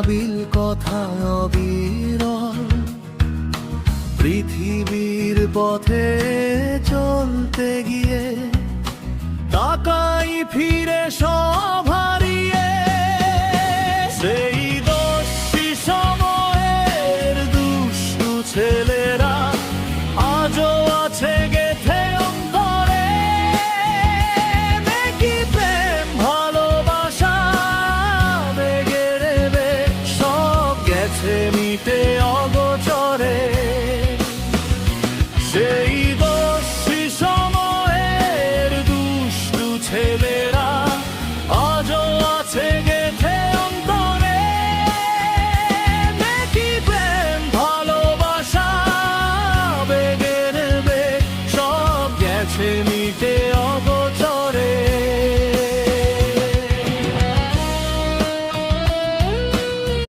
আবিল কথা অবিরল, পৃথিবীর পথে চলতে গিয়ে তাকাই ফিরে সব হারিয়ে। সেই দস্যি সময়ের দুষ্টু ছেলেরা আজও আছে গেথে অন্তরে। দেখি প্রেম ভালোবাসা বেগের বেগ সব গেছে মিটে অগোচরে। সেই দস্যি সময়ের দুষ্টু ছেলেরা আজও আছে গেথে অন্তরে। দেখি প্রেম ভালোবাসা বেগের বেগ সব গেছে